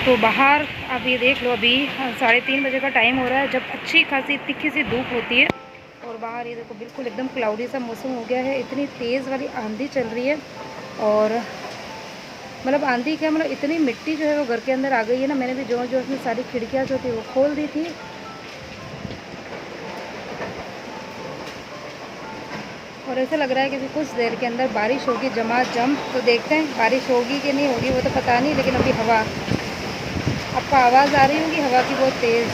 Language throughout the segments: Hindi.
तो बाहर आप ये देख लो, अभी 3:30 बजे का टाइम हो रहा है, जब अच्छी खासी तिखी सी धूप होती है। और बाहर ये देखो बिल्कुल एकदम क्लाउडी सा मौसम हो गया है। इतनी तेज़ वाली आंधी चल रही है, और मतलब आंधी क्या, मतलब इतनी मिट्टी जो है वो घर के अंदर आ गई है ना। मैंने भी जोर जोर में सारी खिड़कियाँ जो थी वो खोल दी थी, और ऐसा लग रहा है कि कुछ देर के अंदर बारिश होगी झमाझम। तो देखते हैं बारिश होगी कि नहीं होगी, वो तो पता नहीं। लेकिन अभी हवा, आपको आवाज़ आ रही होगी हवा की बहुत तेज़।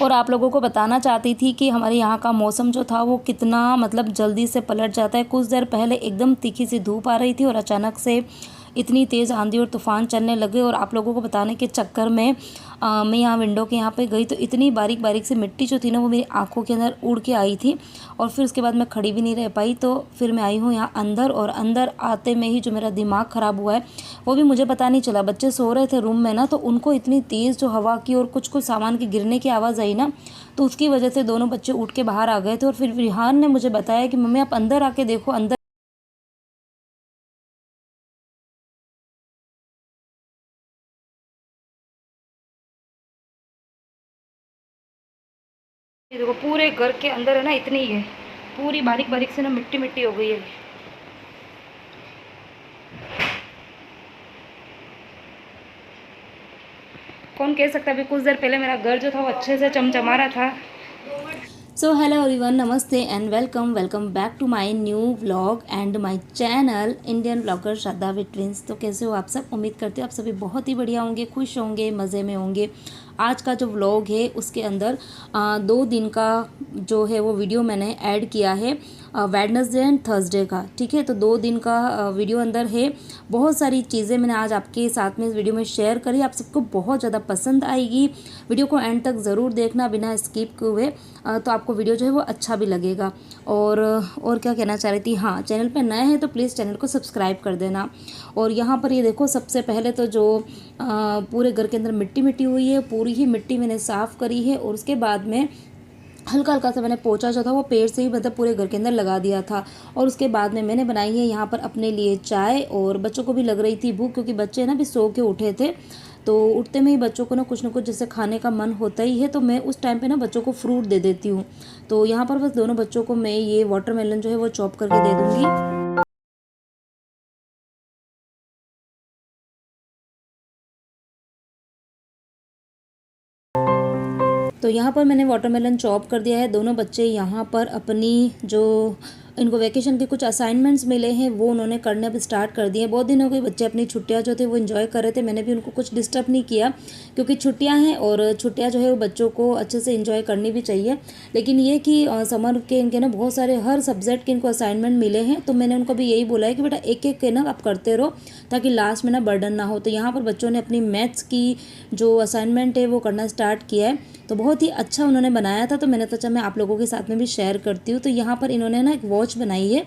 और आप लोगों को बताना चाहती थी कि हमारे यहाँ का मौसम जो था वो कितना मतलब जल्दी से पलट जाता है। कुछ देर पहले एकदम तीखी सी धूप आ रही थी और अचानक से इतनी तेज़ आंधी और तूफ़ान चलने लगे। और आप लोगों को बताने के चक्कर में मैं यहाँ विंडो के यहाँ पे गई तो इतनी बारीक बारीक सी मिट्टी जो थी ना वो मेरी आंखों के अंदर उड़ के आई थी। और फिर उसके बाद मैं खड़ी भी नहीं रह पाई, तो फिर मैं आई हूँ यहाँ अंदर। और अंदर आते में ही जो मेरा दिमाग ख़राब हुआ है वो भी मुझे पता नहीं चला। बच्चे सो रहे थे रूम में ना, तो उनको इतनी तेज़ जो हवा की और कुछ कुछ सामान के गिरने की आवाज़ आई ना, तो उसकी वजह से दोनों बच्चे उठ के बाहर आ गए थे। और फिर रिहान ने मुझे बताया कि मम्मी आप अंदर आके देखो, अंदर ये देखो पूरे घर के अंदर है ना, इतनी ही है, पूरी बारीक बारीक से ना मिट्टी मिट्टी हो गई है। कौन कह सकता है, अभी कुछ देर पहले मेरा घर जो था वो अच्छे से चमचमा रहा था। सो हेलो एवरीवन, नमस्ते and welcome back to my new vlog and my channel Indian vlogger Shraddha with twins. तो कैसे हो आप सब? उम्मीद करते हो आप सभी बहुत ही बढ़िया होंगे, खुश होंगे, मज़े में होंगे। आज का जो व्लॉग है उसके अंदर 2 दिन का जो है वो वीडियो मैंने ऐड किया है, वेडनेसडे एंड थर्सडे का। ठीक है, तो 2 दिन का वीडियो अंदर है। बहुत सारी चीज़ें मैंने आज आपके साथ में इस वीडियो में शेयर करी, आप सबको बहुत ज़्यादा पसंद आएगी। वीडियो को एंड तक ज़रूर देखना बिना स्किप हुए, तो आपको वीडियो जो है वो अच्छा भी लगेगा। और क्या कहना चाह रही थी, हाँ, चैनल पे नए हैं तो प्लीज़ चैनल को सब्सक्राइब कर देना। और यहाँ पर ये देखो, सबसे पहले तो जो पूरे घर के अंदर मिट्टी मिट्टी हुई है, पूरी ही मिट्टी मैंने साफ़ करी है। और उसके बाद में हल्का हल्का सा मैंने पोंछा जो था वो पेड़ से ही मतलब पूरे घर के अंदर लगा दिया था। और उसके बाद में मैंने बनाई है यहाँ पर अपने लिए चाय, और बच्चों को भी लग रही थी भूख, क्योंकि बच्चे ना भी सो के उठे थे। तो उठते में ही बच्चों को ना कुछ जैसे खाने का मन होता ही है, तो मैं उस टाइम पे ना बच्चों को फ्रूट दे देती हूँ। तो यहाँ पर बस दोनों बच्चों को मैं ये वाटरमेलन जो है वो चॉप करके दे दूँगी। तो यहाँ पर मैंने वाटरमेलन चॉप कर दिया है। दोनों बच्चे यहाँ पर अपनी जो इनको वैकेशन के कुछ असाइनमेंट्स मिले हैं वो उन्होंने करने अब स्टार्ट कर दिए। बहुत दिन हो गए बच्चे अपनी छुट्टियाँ जो थे वो एंजॉय कर रहे थे। मैंने भी उनको कुछ डिस्टर्ब नहीं किया, क्योंकि छुट्टियाँ हैं और छुट्टियाँ जो है वो बच्चों को अच्छे से एंजॉय करनी भी चाहिए। लेकिन ये कि समर के इनके ना बहुत सारे हर सब्जेक्ट के इनको असाइनमेंट मिले हैं, तो मैंने उनको भी यही बोला है कि बेटा एक एक के ना आप करते रहो, ताकि लास्ट में ना बर्डन ना हो। तो यहाँ पर बच्चों ने अपनी मैथ्स की जो असाइनमेंट है वो करना स्टार्ट किया है। तो बहुत ही अच्छा उन्होंने बनाया था, तो मैंने सोचा मैं आप लोगों के साथ में भी शेयर करती हूँ। तो यहाँ पर इन्होंने ना एक वॉच बनाई है,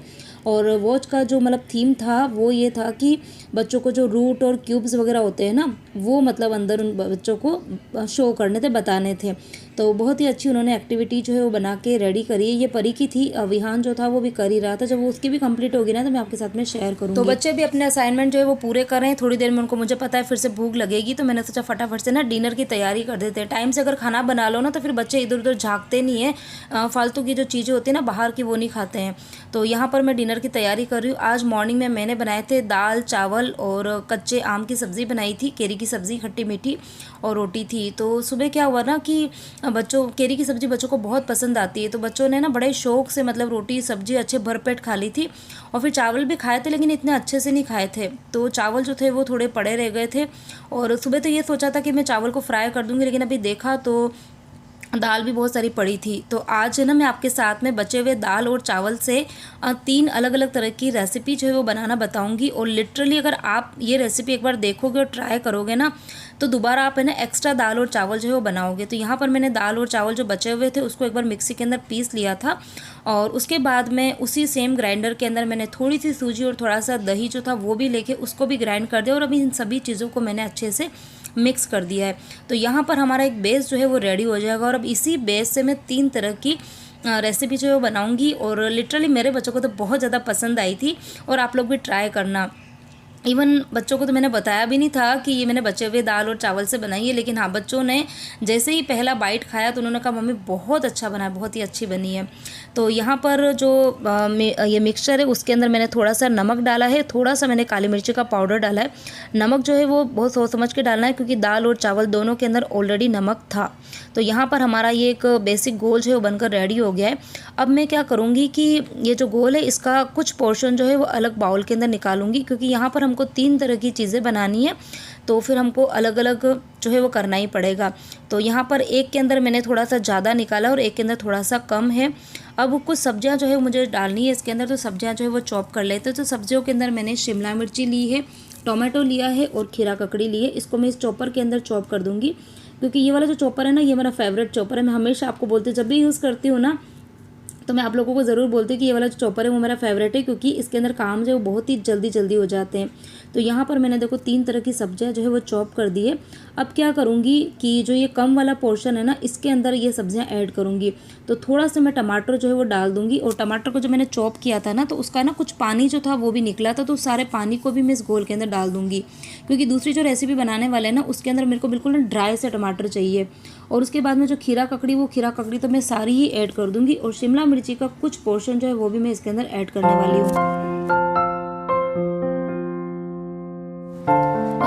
और वॉच का जो मतलब थीम था वो ये था कि बच्चों को जो रूट और क्यूब्स वगैरह होते हैं ना, वो मतलब अंदर उन बच्चों को शो करने थे, बताने थे। तो बहुत ही अच्छी उन्होंने एक्टिविटी जो है वो बना के रेडी करी है। ये परी की थी, विहान जो था वो भी कर ही रहा था। जब वो उसकी भी कंप्लीट होगी ना तो मैं आपके साथ में शेयर करूँगी। तो बच्चे भी अपने असाइनमेंट जो है वो पूरे कर रहे हैं। थोड़ी देर में उनको, मुझे पता है फिर से भूख लगेगी, तो मैंने सोचा फटाफट से ना डिनर की तैयारी कर देते हैं। टाइम से अगर खाना बना लो ना तो फिर बच्चे इधर उधर झाँकते नहीं है, फालतू की जो चीज़ें होती है ना बाहर की वो नहीं खाते हैं। तो यहाँ पर मैं डिनर की तैयारी कर रही हूँ। आज मॉर्निंग में मैंने बनाए थे दाल चावल और कच्चे आम की सब्ज़ी बनाई थी, केरी की सब्ज़ी खट्टी मीठी, और रोटी थी। तो सुबह क्या हुआ ना कि बच्चों, केरी की सब्ज़ी बच्चों को बहुत पसंद आती है, तो बच्चों ने ना बड़े शौक से मतलब रोटी सब्ज़ी अच्छे भरपेट खा ली थी। और फिर चावल भी खाए थे, लेकिन इतने अच्छे से नहीं खाए थे, तो चावल जो थे वो थोड़े पड़े रह गए थे। और सुबह तो ये सोचा था कि मैं चावल को फ्राई कर दूँगी, लेकिन अभी देखा तो दाल भी बहुत सारी पड़ी थी। तो आज है ना मैं आपके साथ में बचे हुए दाल और चावल से 3 अलग अलग तरह की रेसिपी जो है वो बनाना बताऊंगी। और लिटरली अगर आप ये रेसिपी एक बार देखोगे और ट्राई करोगे ना, तो दोबारा आप है ना एक्स्ट्रा दाल और चावल जो है वो बनाओगे। तो यहाँ पर मैंने दाल और चावल जो बचे हुए थे उसको एक बार मिक्सी के अंदर पीस लिया था, और उसके बाद में उसी सेम ग्राइंडर के अंदर मैंने थोड़ी सी सूजी और थोड़ा सा दही जो था वो भी लेके उसको भी ग्राइंड कर दिया। और अभी इन सभी चीज़ों को मैंने अच्छे से मिक्स कर दिया है। तो यहाँ पर हमारा एक बेस जो है वो रेडी हो जाएगा और अब इसी बेस से मैं 3 तरह की रेसिपी जो है वो बनाऊँगी और लिटरली मेरे बच्चों को तो बहुत ज़्यादा पसंद आई थी और आप लोग भी ट्राई करना। इवन बच्चों को तो मैंने बताया भी नहीं था कि ये मैंने बचे हुए दाल और चावल से बनाई है, लेकिन हाँ, बच्चों ने जैसे ही पहला बाइट खाया तो उन्होंने कहा मम्मी बहुत अच्छा बना है, बहुत ही अच्छी बनी है। तो यहाँ पर जो ये मिक्सचर है उसके अंदर मैंने थोड़ा सा नमक डाला है, थोड़ा सा मैंने काली मिर्ची का पाउडर डाला है। नमक जो है वो बहुत सोच समझ के डालना है क्योंकि दाल और चावल दोनों के अंदर ऑलरेडी नमक था। तो यहाँ पर हमारा ये एक बेसिक गोल जो है वो बनकर रेडी हो गया है। अब मैं क्या करूँगी कि ये जो गोल है इसका कुछ पोर्शन जो है वो अलग बाउल के अंदर निकालूंगी क्योंकि यहाँ पर हमको 3 तरह की चीज़ें बनानी है, तो फिर हमको अलग अलग जो है वो करना ही पड़ेगा। तो यहाँ पर एक के अंदर मैंने थोड़ा सा ज़्यादा निकाला और एक के अंदर थोड़ा सा कम है। अब कुछ सब्जियां जो है मुझे डालनी है इसके अंदर, तो सब्जियां जो है वो चॉप कर लेते हैं। तो सब्जियों के अंदर मैंने शिमला मिर्ची ली है, टोमेटो लिया है और खीरा ककड़ी ली है। इसको मैं इस चॉपर के अंदर चॉप कर दूँगी क्योंकि ये वाला जो चॉपर है ना, ये मेरा फेवरेट चॉपर है। मैं हमेशा आपको बोलती हूँ जब भी यूज़ करती हूँ ना, तो मैं आप लोगों को ज़रूर बोलती हूँ कि ये वाला जो चॉपर है वो मेरा फेवरेट है क्योंकि इसके अंदर काम जो है वो बहुत ही जल्दी जल्दी हो जाते हैं। तो यहाँ पर मैंने देखो 3 तरह की सब्जियाँ जो है वो चॉप कर दी है। अब क्या करूँगी कि जो ये कम वाला पोर्शन है ना, इसके अंदर ये सब्जियाँ ऐड करूँगी। तो थोड़ा सा मैं टमाटर जो है वो डाल दूँगी और टमाटर को जो मैंने चॉप किया था ना, तो उसका ना कुछ पानी जो था वो भी निकला था, तो सारे पानी को भी मैं इस घोल के अंदर डाल दूँगी क्योंकि दूसरी जो रेसिपी बनाने वाले हैं ना उसके अंदर मेरे को बिल्कुल ना ड्राई से टमाटर चाहिए। और उसके बाद में जो खीरा ककड़ी, वो खीरा ककड़ी तो मैं सारी ही ऐड कर दूँगी और शिमला मिर्ची का कुछ पोर्शन जो है वो भी मैं इसके अंदर ऐड करने वाली हूँ।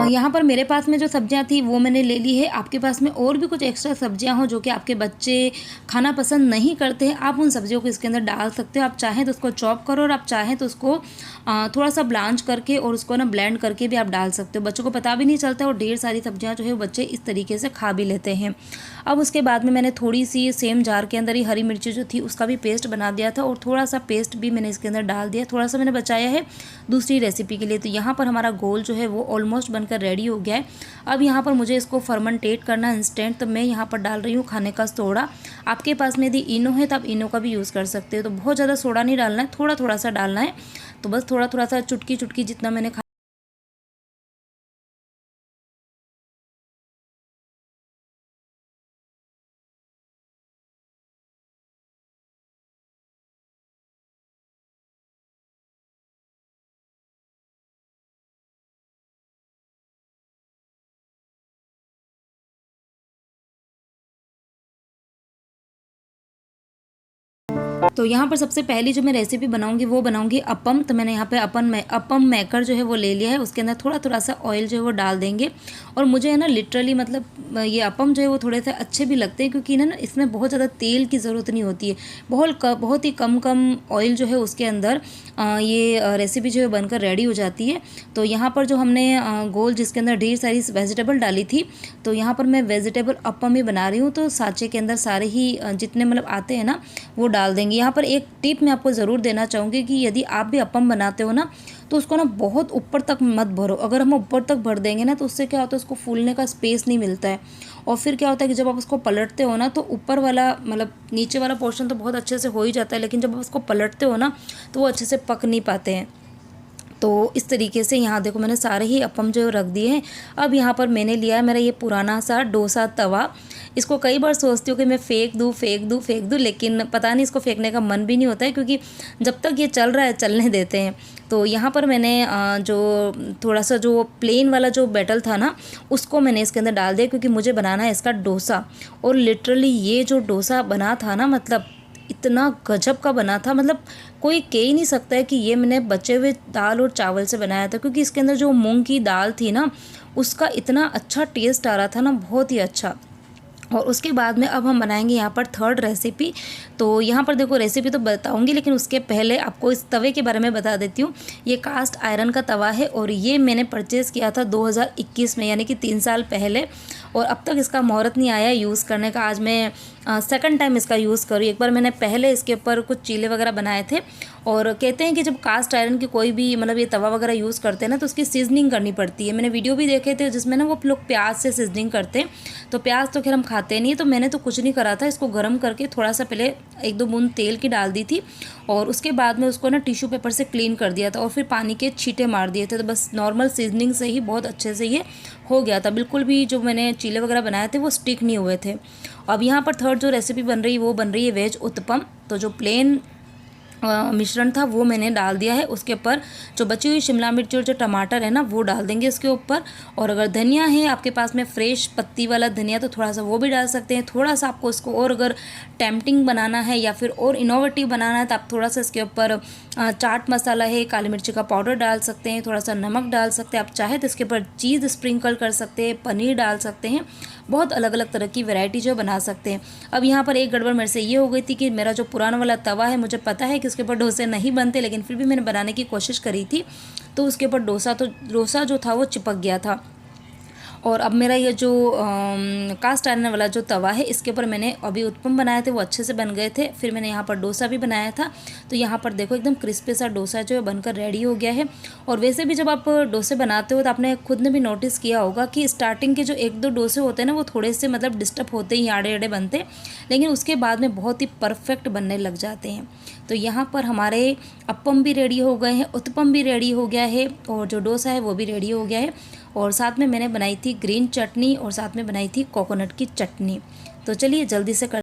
यहाँ पर मेरे पास में जो सब्जियाँ थी वो मैंने ले ली है। आपके पास में और भी कुछ एक्स्ट्रा सब्जियाँ हो जो कि आपके बच्चे खाना पसंद नहीं करते हैं, आप उन सब्जियों को इसके अंदर डाल सकते हो। आप चाहें तो उसको चॉप करो और आप चाहें तो उसको थोड़ा सा ब्लांच करके और उसको ना ब्लेंड करके भी आप डाल सकते हो। बच्चों को पता भी नहीं चलता और ढेर सारी सब्जियाँ जो है बच्चे इस तरीके से खा भी लेते हैं। अब उसके बाद में मैंने थोड़ी सी सेम जार के अंदर ही हरी मिर्ची जो थी उसका भी पेस्ट बना दिया था और थोड़ा सा पेस्ट भी मैंने इसके अंदर डाल दिया, थोड़ा सा मैंने बचाया है दूसरी रेसिपी के लिए। तो यहाँ पर हमारा गोल जो है वो ऑलमोस्ट बनकर रेडी हो गया है। अब यहाँ पर मुझे इसको फर्मेंटेट करना इंस्टेंट, तो मैं यहाँ पर डाल रही हूँ खाने का सोडा। आपके पास में यदि इनो है तो आप इनो का भी यूज़ कर सकते हो। तो बहुत ज़्यादा सोडा नहीं डालना है, थोड़ा थोड़ा सा डालना है। तो बस थोड़ा थोड़ा सा चुटकी चुटकी जितना मैंने तो यहाँ पर सबसे पहली जो मैं रेसिपी बनाऊंगी वो बनाऊंगी अपम। तो मैंने यहाँ पे अपम मेकर जो है वो ले लिया है। उसके अंदर थोड़ा थोड़ा सा ऑयल जो है वो डाल देंगे और मुझे है ना लिटरली मतलब ये अपम जो है वो थोड़े से अच्छे भी लगते हैं क्योंकि ना इसमें बहुत ज़्यादा तेल की ज़रूरत नहीं होती है। बहुत ही कम ऑयल जो है उसके अंदर ये रेसिपी जो है बनकर रेडी हो जाती है। तो यहाँ पर जो हमने गोल जिसके अंदर ढेर सारी वेजिटेबल डाली थी, तो यहाँ पर मैं वेजिटेबल अपम ही बना रही हूँ। तो साँचे के अंदर सारे ही जितने मतलब आते हैं ना वो डाल देंगे। यहाँ पर एक टिप मैं आपको ज़रूर देना चाहूँगी कि यदि आप भी अपम बनाते हो ना तो उसको ना बहुत ऊपर तक मत भरो। अगर हम ऊपर तक भर देंगे ना तो उससे क्या होता है, उसको फूलने का स्पेस नहीं मिलता है और फिर क्या होता है कि जब आप उसको पलटते हो ना तो ऊपर वाला मतलब नीचे वाला पोर्शन तो बहुत अच्छे से हो ही जाता है, लेकिन जब आप उसको पलटते हो ना तो वो अच्छे से पक नहीं पाते हैं। तो इस तरीके से यहाँ देखो मैंने सारे ही अपम जो रख दिए हैं। अब यहाँ पर मैंने लिया है मेरा ये पुराना सा डोसा तवा। इसको कई बार सोचती हूँ कि मैं फेंक दूँ, लेकिन पता नहीं इसको फेंकने का मन भी नहीं होता है क्योंकि जब तक ये चल रहा है चलने देते हैं। तो यहाँ पर मैंने जो थोड़ा सा जो प्लेन वाला जो बैटर था ना उसको मैंने इसके अंदर डाल दिया क्योंकि मुझे बनाना है इसका डोसा। और लिटरली ये जो डोसा बना था ना, मतलब इतना गजब का बना था, मतलब कोई कह ही नहीं सकता है कि ये मैंने बचे हुए दाल और चावल से बनाया था क्योंकि इसके अंदर जो मूंग की दाल थी ना उसका इतना अच्छा टेस्ट आ रहा था ना, बहुत ही अच्छा। और उसके बाद में अब हम बनाएंगे यहाँ पर थर्ड रेसिपी। तो यहाँ पर देखो रेसिपी तो बताऊँगी लेकिन उसके पहले आपको इस तवे के बारे में बता देती हूँ। ये कास्ट आयरन का तवा है और ये मैंने परचेज़ किया था 2021 में, यानी कि 3 साल पहले, और अब तक इसका मुहूर्त नहीं आया यूज़ करने का। आज मैं सेकंड टाइम इसका यूज़ करूँ। एक बार मैंने पहले इसके ऊपर कुछ चीले वगैरह बनाए थे और कहते हैं कि जब कास्ट आयरन की कोई भी मतलब ये तवा वगैरह यूज़ करते हैं ना तो उसकी सीजनिंग करनी पड़ती है। मैंने वीडियो भी देखे थे जिसमें ना वो लोग प्याज से सीजनिंग करते हैं। तो प्याज तो खैर हम खाते नहीं, तो मैंने तो कुछ नहीं करा था, इसको गर्म करके थोड़ा सा पहले 1-2 बूंद तेल की डाल दी थी और उसके बाद में उसको ना टिश्यू पेपर से क्लीन कर दिया था और फिर पानी के छींटे मार दिए थे। तो बस नॉर्मल सीजनिंग से ही बहुत अच्छे से ये हो गया था, बिल्कुल भी जो मैंने चीले वगैरह बनाए थे वो स्टिक नहीं हुए थे। अब यहाँ पर थर्ड जो रेसिपी बन रही है वो बन रही है वेज उत्पम। तो जो प्लेन मिश्रण था वो मैंने डाल दिया है, उसके ऊपर जो बची हुई शिमला मिर्च और जो टमाटर है ना वो डाल देंगे इसके ऊपर। और अगर धनिया है आपके पास में फ्रेश पत्ती वाला धनिया तो थोड़ा सा वो भी डाल सकते हैं। थोड़ा सा आपको इसको और अगर टेम्पटिंग बनाना है या फिर और इनोवेटिव बनाना है तो आप थोड़ा सा इसके ऊपर चाट मसाला है, काली मिर्ची का पाउडर डाल सकते हैं, थोड़ा सा नमक डाल सकते हैं। आप चाहे तो इसके ऊपर चीज़ स्प्रिंकल कर सकते हैं, पनीर डाल सकते हैं, बहुत अलग अलग तरह की वैरायटी जो बना सकते हैं। अब यहाँ पर एक गड़बड़ मेरे से ये हो गई थी कि मेरा जो पुराना वाला तवा है, मुझे पता है कि उसके ऊपर डोसे नहीं बनते, लेकिन फिर भी मैंने बनाने की कोशिश करी थी तो उसके ऊपर डोसा जो था वो चिपक गया था। और अब मेरा ये जो कास्ट आयरन वाला जो तवा है इसके ऊपर मैंने अभी उत्पम बनाए थे, वो अच्छे से बन गए थे। फिर मैंने यहाँ पर डोसा भी बनाया था, तो यहाँ पर देखो एकदम क्रिस्पी सा डोसा जो है बनकर रेडी हो गया है। और वैसे भी जब आप डोसे बनाते हो तो आपने खुद ने भी नोटिस किया होगा कि स्टार्टिंग के जो एक दो डोसे होते हैं ना वो थोड़े से मतलब डिस्टर्ब होते ही, आड़े आड़े बनते, लेकिन उसके बाद में बहुत ही परफेक्ट बनने लग जाते हैं। तो यहाँ पर हमारे अप्पम भी रेडी हो गए हैं, उत्पम भी रेडी हो गया है और जो डोसा है वो भी रेडी हो गया है। और साथ में मैंने बनाई थी ग्रीन चटनी और साथ में बनाई थी कोकोनट की चटनी। तो चलिए जल्दी से कर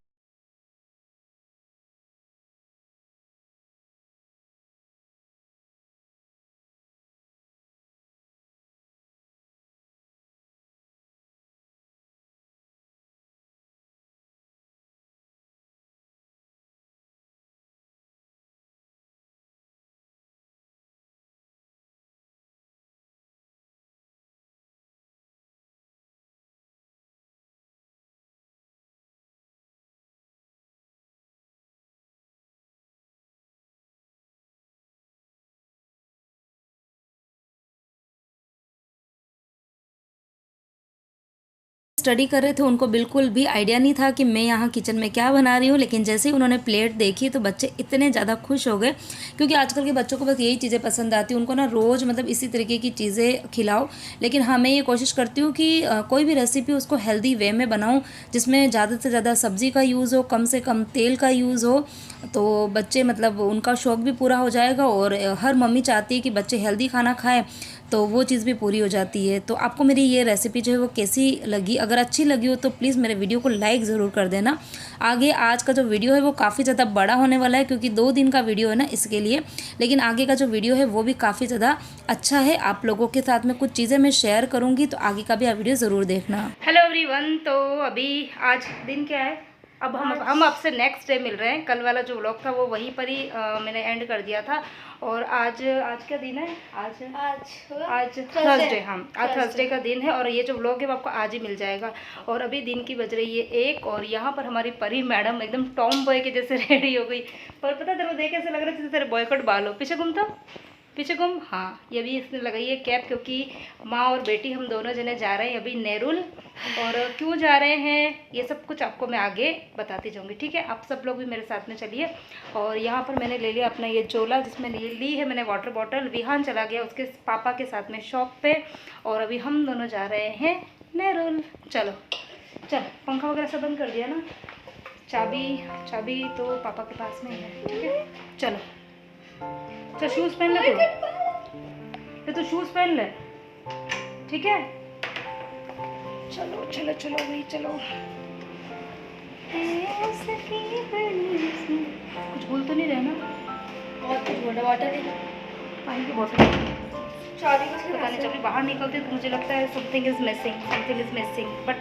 स्टडी कर रहे थे, उनको बिल्कुल भी आइडिया नहीं था कि मैं यहाँ किचन में क्या बना रही हूँ। लेकिन जैसे ही उन्होंने प्लेट देखी तो बच्चे इतने ज़्यादा खुश हो गए, क्योंकि आजकल के बच्चों को बस यही चीज़ें पसंद आती हैं। उनको ना रोज़ मतलब इसी तरीके की चीज़ें खिलाओ, लेकिन हाँ मैं ये कोशिश करती हूँ कि कोई भी रेसिपी उसको हेल्दी वे में बनाऊँ, जिसमें ज़्यादा से ज़्यादा सब्ज़ी का यूज़ हो, कम से कम तेल का यूज़ हो, तो बच्चे मतलब उनका शौक़ भी पूरा हो जाएगा। और हर मम्मी चाहती है कि बच्चे हेल्दी खाना खाएँ, तो वो चीज़ भी पूरी हो जाती है। तो आपको मेरी ये रेसिपी जो है वो कैसी लगी? अगर अच्छी लगी हो तो प्लीज़ मेरे वीडियो को लाइक ज़रूर कर देना। आगे आज का जो वीडियो है वो काफ़ी ज़्यादा बड़ा होने वाला है, क्योंकि 2 दिन का वीडियो है ना इसके लिए, लेकिन आगे का जो वीडियो है वो भी काफ़ी ज़्यादा अच्छा है। आप लोगों के साथ में कुछ चीज़ें मैं शेयर करूँगी, तो आगे का भी आप वीडियो ज़रूर देखना। हेलो एवरीवन, तो अभी आज दिन क्या है? अब हम आपसे नेक्स्ट डे मिल रहे हैं। कल वाला जो व्लॉग था वो वहीं पर ही मैंने एंड कर दिया था। और आज क्या दिन है? आज थर्सडे। हाँ, आज थर्सडे का दिन है और ये जो व्लॉग है वो आपको आज ही मिल जाएगा। और अभी दिन की बज रही है 1 और यहाँ पर हमारी परी मैडम एकदम टॉम बॉय के जैसे रेडी हो गई। पर पता तेरे को देख ऐसे लग रहा है जैसे तेरे बॉयकट बाल हो। पीछे घूम, तो पीछे घूम। हाँ, ये भी इसने लगाई है कैप, क्योंकि माँ और बेटी हम दोनों जने जा रहे हैं अभी नेरुल। और क्यों जा रहे हैं ये सब कुछ आपको मैं आगे बताती जाऊंगी, ठीक है? आप सब लोग भी मेरे साथ में चलिए। और यहाँ पर मैंने ले लिया अपना ये झोला, जिसमें ली है मैंने वाटर बॉटल। विहान चला गया उसके पापा के साथ में शॉप पे, और अभी हम दोनों जा रहे हैं नेरुल। चलो पंखा वगैरह सब बंद कर दिया ना? चाबी तो पापा के पास में ही है, ठीक है? चलो शूज़ पहन ले, तो शूज़ पहन ले, ठीक है? चलो भाई चलो। कुछ भूल तो नहीं रहे ना? बहुत कुछ बोला। वाटर पानी की बोतल, चाबी को पता नहीं। जब बाहर निकलते तो मुझे लगता है something is missing, but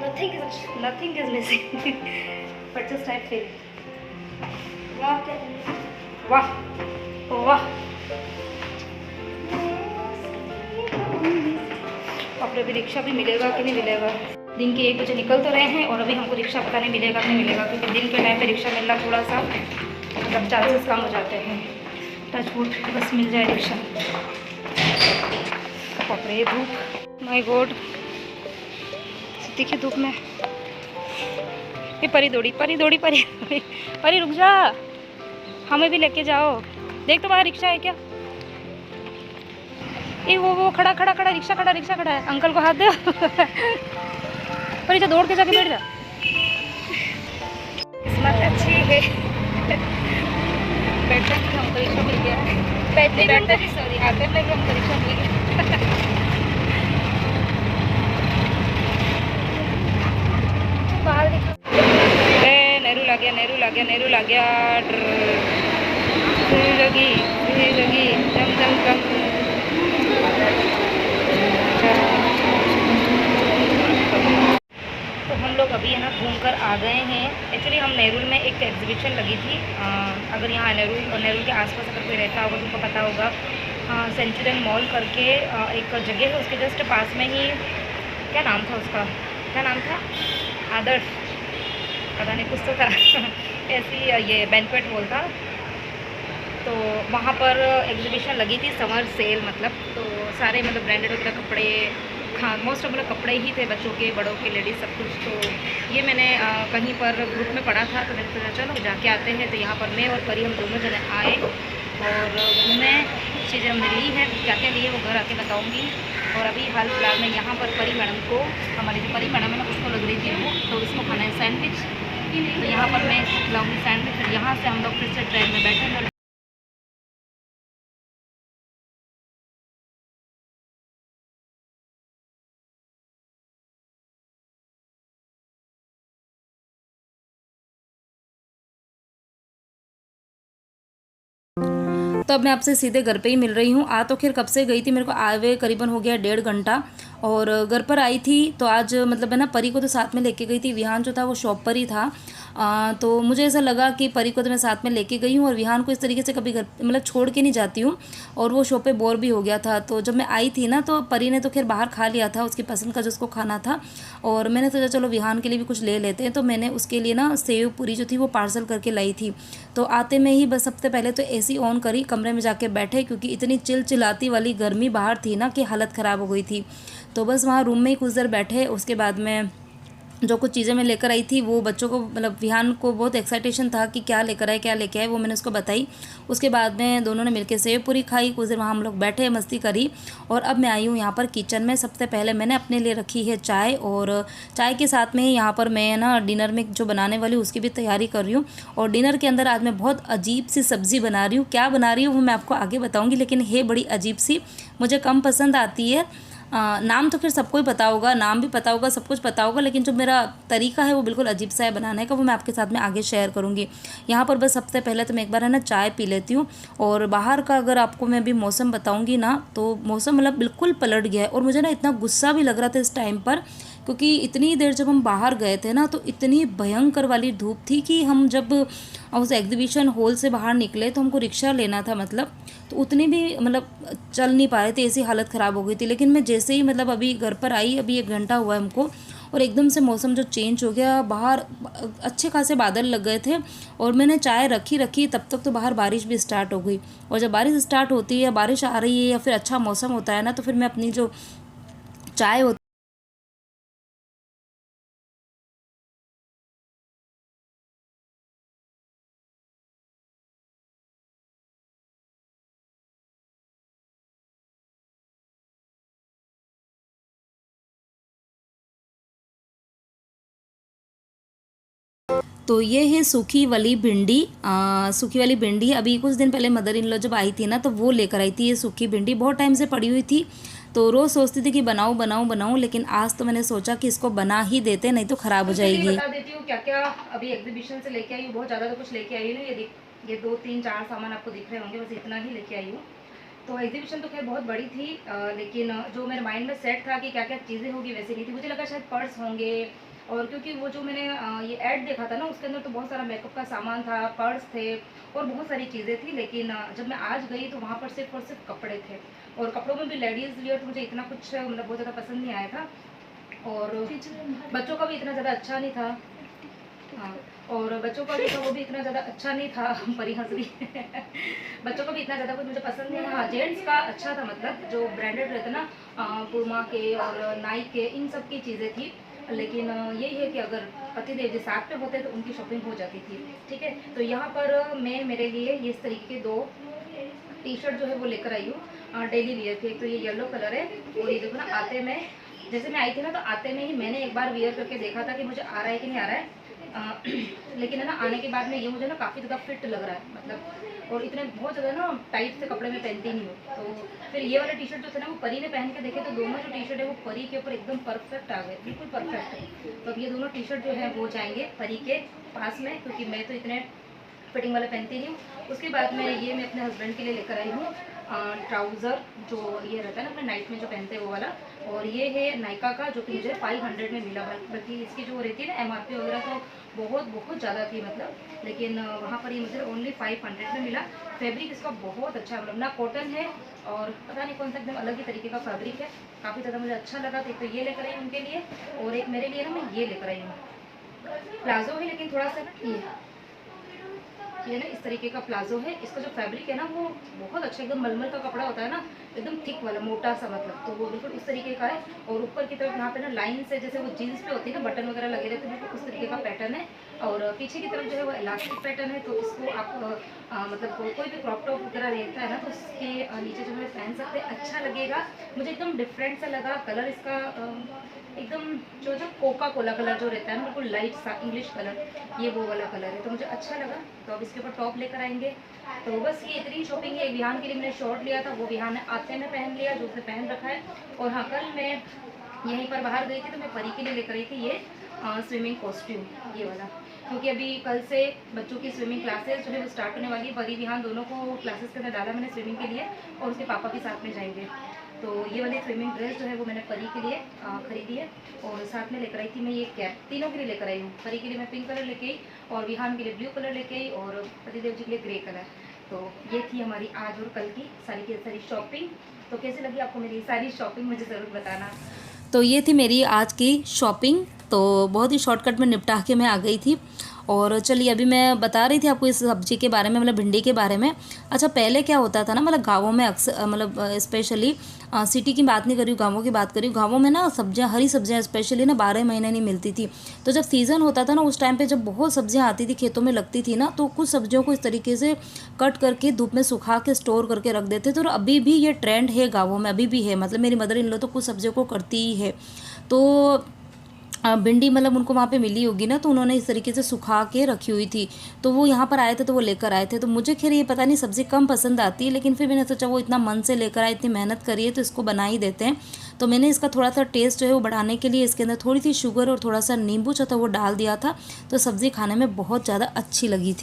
nothing is missing but just I feel वाह वाह। अब अभी रिक्शा भी मिलेगा कि नहीं मिलेगा? दिन के 1 बजे निकल तो रहे हैं और अभी हमको रिक्शा पता नहीं मिलेगा कि नहीं मिलेगा, क्योंकि दिन के टाइम पे रिक्शा मिलना थोड़ा सा मतलब चांसेस कम हो जाते हैं। टच वुड बस मिल जाए रिक्शा। कपड़े धूप, माय गॉड, तीखी धूप में। परी रुक जा, हमें भी लेके जाओ। देख तो बाहर रिक्शा है क्या? ये वो खड़ा रिक्शा खड़ा है। अंकल को हाथ दे पर दौड़ के जाके बैठ जा। किस्मत अच्छी है, बैठने के लिए हमको रिक्शा मिल गया। सॉरी, आते लगे हमको रिक्शा मिल गया। पहाड़ दिख नेहरू ला गया, नेहरू ला गया, नेहरू ला गया, लगी लगी जम जम जम। तो हम लोग अभी है ना घूम कर आ गए हैं। एक्चुअली हम नेहरू में एक एग्जीबिशन लगी थी, अगर यहाँ नेहरू के आसपास अगर कोई रहता होगा तो उनको पता होगा, सेंचुरियन मॉल करके एक जगह है, उसके जस्ट पास में ही, क्या नाम था उसका, क्या नाम था, आदर्श, पता नहीं कुछ तो था ऐसी ये बैंक्वेट हॉल था। तो वहाँ पर एग्जीबिशन लगी थी, समर सेल मतलब, तो सारे मतलब ब्रांडेड वगैरह कपड़े, हाँ मोस्ट ऑफ मतलब कपड़े ही थे, बच्चों के, बड़ों के, लेडीज़ सब कुछ। तो ये मैंने कहीं पर ग्रुप में पढ़ा था, तो मैंने सोचा चलो जाके आते हैं। तो यहाँ पर मैं और परी हम दोनों जने आए और घूमे, चीज़ें हमने ली है, क्या क्या लिए वो घर आके बताऊँगी। और अभी हाल फिलहाल में यहाँ पर परी मैडम को, हमारी जो परी मैडम है ना, उसको लग रही थी वो, तो उसको खाना है सैंडविच। तो यहाँ पर मैं इसको खिलाऊँगी सैंडविच। और यहाँ से हम लोग फिर से ट्रेन में बैठे। तो अब मैं आपसे सीधे घर पे ही मिल रही हूँ। आ तो खैर कब से गई थी, मेरे को आए हुए करीबन हो गया 1.5 घंटा। और घर पर आई थी तो आज मतलब है ना, परी को तो साथ में लेके गई थी, विहान जो था वो शॉप पर ही था। तो मुझे ऐसा लगा कि परी को तो मैं साथ में लेके गई हूँ और विहान को इस तरीके से कभी घर मतलब छोड़ के नहीं जाती हूँ। और वो शॉप पे बोर भी हो गया था, तो जब मैं आई थी ना तो परी ने तो खैर बाहर खा लिया था उसकी पसंद का जो उसको खाना था। और मैंने सोचा चलो विहान के लिए भी कुछ ले लेते हैं, तो मैंने उसके लिए ना सेव पूरी जो थी वो पार्सल करके लाई थी। तो आते में ही बस सबसे पहले तो एसी ऑन करी, कमरे में जाके बैठे, क्योंकि इतनी चिलचिलाती वाली गर्मी बाहर थी ना कि हालत ख़राब हो गई थी। तो बस वहाँ रूम में ही कुछ देर बैठे। उसके बाद में जो कुछ चीज़ें मैं लेकर आई थी वो बच्चों को मतलब विहान को बहुत एक्साइटेशन था कि क्या लेकर आए क्या लेके आए, वो मैंने उसको बताई। उसके बाद में दोनों ने मिलकर सेव पूरी खाई, कुछ देर वहाँ हम लोग बैठे मस्ती करी। और अब मैं आई हूँ यहाँ पर किचन में। सबसे पहले मैंने अपने लिए रखी है चाय, और चाय के साथ में ही यहाँ पर मैं ना डिनर में जो बनाने वाली हूँ उसकी भी तैयारी कर रही हूँ। और डिनर के अंदर आज मैं बहुत अजीब सी सब्ज़ी बना रही हूँ, क्या बना रही हूँ वो मैं आपको आगे बताऊँगी, लेकिन है बड़ी अजीब सी, मुझे कम पसंद आती है। नाम तो फिर सबको ही पता होगा, नाम भी पता होगा, सब कुछ पता होगा, लेकिन जो मेरा तरीका है वो बिल्कुल अजीब सा है बनाने का, वो मैं आपके साथ में आगे शेयर करूँगी। यहाँ पर बस सबसे पहले तो मैं एक बार है ना चाय पी लेती हूँ। और बाहर का अगर आपको मैं अभी मौसम बताऊँगी ना, तो मौसम मतलब बिल्कुल पलट गया है। और मुझे ना इतना गुस्सा भी लग रहा था इस टाइम पर, क्योंकि इतनी देर जब हम बाहर गए थे ना तो इतनी भयंकर वाली धूप थी कि हम जब उस एग्जीबिशन हॉल से बाहर निकले तो हमको रिक्शा लेना था मतलब, तो उतनी भी मतलब चल नहीं पा रहे थे, ऐसी हालत ख़राब हो गई थी। लेकिन मैं जैसे ही मतलब अभी घर पर आई, अभी 1 घंटा हुआ है हमको, और एकदम से मौसम जो चेंज हो गया, बाहर अच्छे खासे बादल लग गए थे। और मैंने चाय रखी तब तक तो बाहर बारिश भी स्टार्ट हो गई। और जब बारिश स्टार्ट होती है, बारिश आ रही है या फिर अच्छा मौसम होता है ना, तो फिर मैं अपनी जो चाय होती तो ये है सूखी वाली भिंडी। सूखी वाली भिंडी अभी कुछ दिन पहले मदर इन लॉ जब आई थी ना तो वो लेकर आई थी। ये सूखी भिंडी बहुत टाइम से पड़ी हुई थी, तो रोज़ सोचती थी कि बनाऊँ बनाऊँ बनाऊँ, लेकिन आज तो मैंने सोचा कि इसको बना ही देते, नहीं तो ख़राब हो जाएगी। बता देती हूँ क्या क्या अभी एग्जीबिशन से लेके आई हूँ। बहुत ज़्यादा तो कुछ लेके आई नहीं, ये 2 3 4 सामान आपको दिख रहे होंगे, बस इतना ही लेके आई हूँ। तो एग्जीबिशन तो खैर बहुत बड़ी थी, लेकिन जो मेरे माइंड में सेट था कि क्या क्या चीज़ें होगी वैसे नहीं थी। मुझे लगा शायद पर्स होंगे, और क्योंकि वो जो मैंने ये ऐड देखा था ना उसके अंदर तो बहुत सारा मेकअप का सामान था, पर्स थे और बहुत सारी चीज़ें थी। लेकिन जब मैं आज गई तो वहाँ पर सिर्फ और सिर्फ कपड़े थे, और कपड़ों में भी लेडीज़ वियर, तो मुझे इतना कुछ मतलब बहुत ज़्यादा पसंद नहीं आया था। और बच्चों का भी इतना ज़्यादा अच्छा नहीं था। हाँ, और बच्चों का जो था वो भी इतना ज़्यादा अच्छा नहीं था परी हंस रही है बच्चों का भी इतना ज़्यादा कुछ मुझे पसंद नहीं है। हाँ, जेंट्स का अच्छा था, मतलब जो ब्रांडेड रहते ना, पुमा के और नाइक के, इन सब की चीज़ें थी। लेकिन यही है कि अगर पतिदेव जी साथ पे होते तो उनकी शॉपिंग हो जाती थी। ठीक है, तो यहाँ पर मैं मेरे लिए ये इस तरीके के 2 टी-शर्ट जो है वो लेकर आई हूँ डेली वियर के। तो ये येलो कलर है, और ये देखो ना, आते में जैसे मैं आई थी ना तो आते में ही मैंने एक बार वियर करके देखा था कि मुझे आ रहा है कि नहीं आ रहा है। लेकिन है ना आने के बाद में ये मुझे ना काफ़ी ज़्यादा फिट लग रहा है, मतलब और इतने बहुत ज़्यादा ना टाइट से कपड़े में पहनती नहीं हूँ। तो फिर ये वाला टी शर्ट जो था ना वो परी ने पहन के देखे, तो दोनों जो टी शर्ट है वो परी के ऊपर एकदम परफेक्ट आ गए, बिल्कुल परफेक्ट। तो अब ये दोनों टी शर्ट जो है वो जाएंगे परी के पास में, क्योंकि मैं तो इतने फिटिंग वाला पहनती नहीं हूँ। उसके बाद में ये मैं अपने हस्बैंड के लिए लेकर आई हूँ ट्राउज़र, जो ये रहता है ना अपने नाइट में जो पहनते हैं वो वाला। और ये है नायका का, जो कि मुझे 500 में मिला, बल्कि इसकी जो रहती है ना MRP वगैरह तो बहुत बहुत ज़्यादा थी मतलब, लेकिन वहाँ पर ये मुझे ओनली 500 में मिला। फैब्रिक इसका बहुत अच्छा है, मतलब ना कॉटन है और पता नहीं कौन सा एकदम अलग ही तरीके का फैब्रिक है, काफ़ी ज़्यादा मुझे अच्छा लगा। तो एक तो ये लेकर आई उनके लिए, और एक मेरे लिए ना मैं ये लेकर आई हूँ। प्लाजो है लेकिन थोड़ा सा ये ना इस तरीके का प्लाजो है। इसका जो फैब्रिक है ना वो बहुत अच्छा, एकदम मलमल का कपड़ा होता है ना, एकदम थिक वाला मोटा सा, मतलब तो वो बिल्कुल इस तरीके का है। और ऊपर की तरफ यहाँ पे ना लाइन से, जैसे वो जीन्स पे होती है ना बटन वगैरह लगे रहते हैं, बिल्कुल उस तरीके का पैटर्न है। और पीछे की तरफ जो है वो इलास्टिक पैटर्न है। तो इसको आप मतलब कोई भी क्रॉप टॉप वगैरह रहता है ना, तो इसके नीचे जो है पहन सकते हैं, अच्छा लगेगा। मुझे एकदम डिफरेंट सा लगा कलर इसका, एकदम जो जो कोका कोला कलर जो रहता है ना, बिल्कुल लाइट सा इंग्लिश कलर, ये वो वाला कलर है, तो मुझे अच्छा लगा। तो अब इसके ऊपर टॉप लेकर आएंगे। तो बस ये इतनी शॉपिंग है। विहान के लिए मैंने शॉर्ट लिया था, वो विहान ने आते में पहन लिया, जो उसने पहन रखा है। और हाँ, कल मैं यहीं पर बाहर गई थी तो मैं परी के लिए लेकर आई थी ये स्विमिंग कॉस्ट्यूम, ये वाला, क्योंकि अभी कल से बच्चों की स्विमिंग क्लासेस जो है वो स्टार्ट होने वाली है। परी विहान दोनों को क्लासेस के अंदर डाला मैंने स्विमिंग के लिए, और उसके पापा भी साथ में जाएंगे। तो ये वाली स्विमिंग ड्रेस जो है वो मैंने परी के लिए खरीदी है, और साथ में लेकर आई थी मैं ये कैप, तीनों के लिए लेकर आई हूँ। परी के लिए मैं पिंक कलर लेके आई, और विहान के लिए ब्लू कलर लेके आई, और पतिदेव जी के लिए ग्रे कलर। तो ये थी हमारी आज और कल की सारी शॉपिंग। तो कैसी लगी आपको मेरी सारी शॉपिंग, मुझे ज़रूर बताना। तो ये थी मेरी आज की शॉपिंग। तो बहुत ही शॉर्टकट में निपटा के मैं आ गई थी। और चलिए अभी मैं बता रही थी आपको इस सब्ज़ी के बारे में, मतलब भिंडी के बारे में। अच्छा, पहले क्या होता था ना, मतलब गाँवों में अक्सर, मतलब स्पेशली सिटी की बात नहीं कर रही हूँ, गाँवों की बात कर रही हूँ। गाँवों में ना सब्जियाँ, हरी सब्जियाँ स्पेशली ना 12 महीने नहीं मिलती थी। तो जब सीज़न होता था ना, उस टाइम पे जब बहुत सब्जियाँ आती थी, खेतों में लगती थी ना, तो कुछ सब्जियों को इस तरीके से कट करके धूप में सुखा के स्टोर करके रख देते थे। और अभी भी ये ट्रेंड है गाँवों में, अभी भी है, मतलब मेरी मदर इन लॉ तो कुछ सब्जियों को करती ही है। तो भिंडी मतलब उनको वहाँ पे मिली होगी ना, तो उन्होंने इस तरीके से सुखा के रखी हुई थी। तो वो यहाँ पर आए थे तो वो लेकर आए थे। तो मुझे खैर ये पता नहीं सब्ज़ी कम पसंद आती है, लेकिन फिर मैंने सोचा वो इतना मन से लेकर आए, इतनी मेहनत करी है, तो इसको बना ही देते हैं। तो मैंने इसका थोड़ा सा टेस्ट जो है वो बढ़ाने के लिए इसके अंदर थोड़ी सी शुगर और थोड़ा सा नींबू जो था वो डाल दिया था। तो सब्ज़ी खाने में बहुत ज़्यादा अच्छी लगी थी।